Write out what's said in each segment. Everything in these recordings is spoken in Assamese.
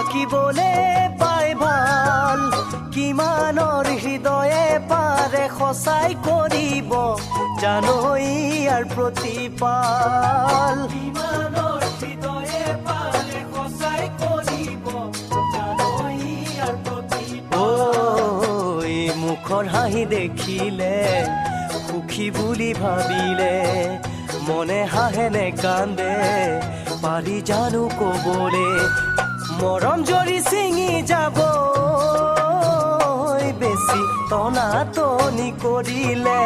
থাকিবলে পাই ভাল কিমানৰ হৃদয়ে পাৰে সঁচাই কৰিব জানো ইয়াৰ প্ৰতিপাল কিমানৰ হৃদয়ে পাৰে সঁচাই কৰিব জানো ইয়াৰ প্ৰতিপাল মুখৰ হাঁহি দেখিলে সুখী বুলি ভাবিলে মনে হাঁহে নে কান্দে পাৰি জানো কবলে মৰম জৰি ছিঙি যাব বেছি টনাটনি কৰিলে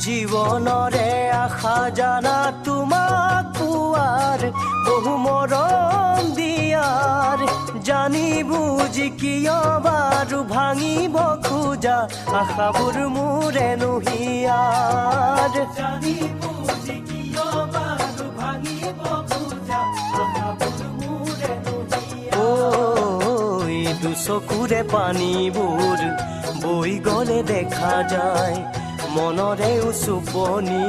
জীৱনৰে আশা জানা তোমাক পোৱাৰ বহু মৰম দিয়াৰ জানি বুজি কিয় বাৰু ভাঙিব খোজা আশাবোৰ মোৰে নুহিয়াৰ জানি বুজি কিয় বাৰু ভাঙিব খোজা আশাবোৰ মোৰে নুহিয়াৰ দুচকুৰে পানীবোৰ বৈ গলে দেখা যায় মনৰেও চুপনি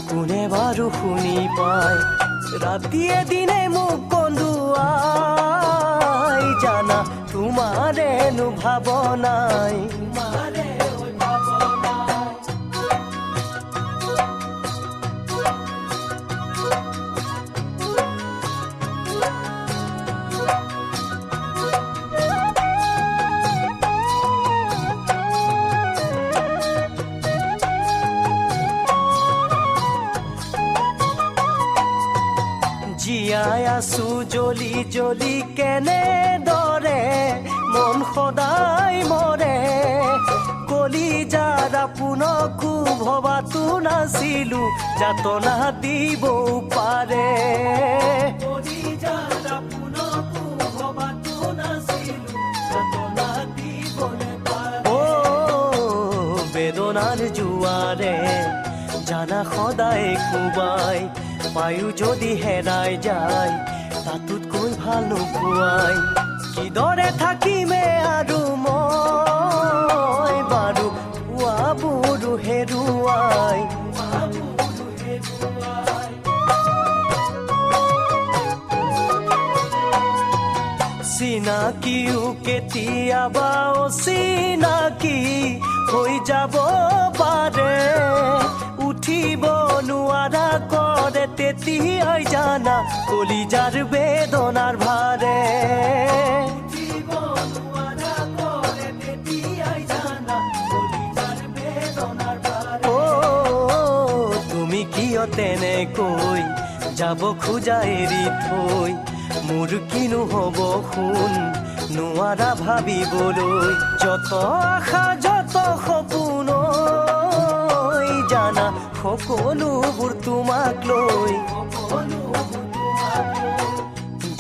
কোনে বাৰু শুনি পায় ৰাতিয়ে দিনে মোক কন্দুৱাই জানা তোমাৰেনো ভাৱনাই জীয়াই আছো জ্বলি জ্বলি কেনেদৰে মন সদায় মৰে কলিজাৰ আপোনকো ভবাতো নাছিলো যাতনা দিবও পাৰে কলিজাৰ আপোনকো ভবাতো নাছিলো যাতনা দিবলে পাৰে বেদনাৰ জোৱাৰে জানা সদায় কোবাই পায়ো যদি হেৰাই যায় তাতোতকৈ ভাল নোপোৱাই কিদৰে থাকিমে আৰু মই বাৰু পোৱাবোৰো হেৰুৱাই চিনাকিও কেতিয়াবা অচিনাকি হৈ যাব পাৰে উঠিব নোৱাৰা কৰে তেতিয়াই জানা কলিজাৰ বেদনাৰ ভাৰে উঠিব নোৱাৰা কৰে তেতিয়াই জানা কলিজাৰ বেদনাৰ ভাৰে তুমি কিয় তেনেকৈ যাব খোজা এৰি থৈ মোৰ কিনো হ'ব শুন নোৱাৰা ভাবিবলৈ যত আশা যত সপোন জানা সকলোবোৰ তোমাক লৈ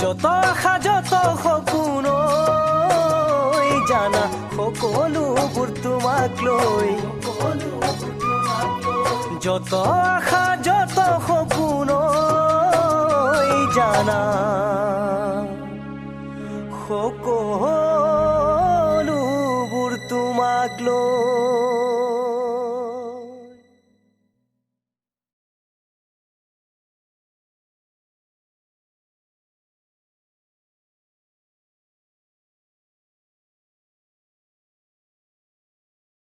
যত আশা যত সপোন জানা সকলোবোৰ তোমাক লৈ যত আশা যত সপোন জানা সকলো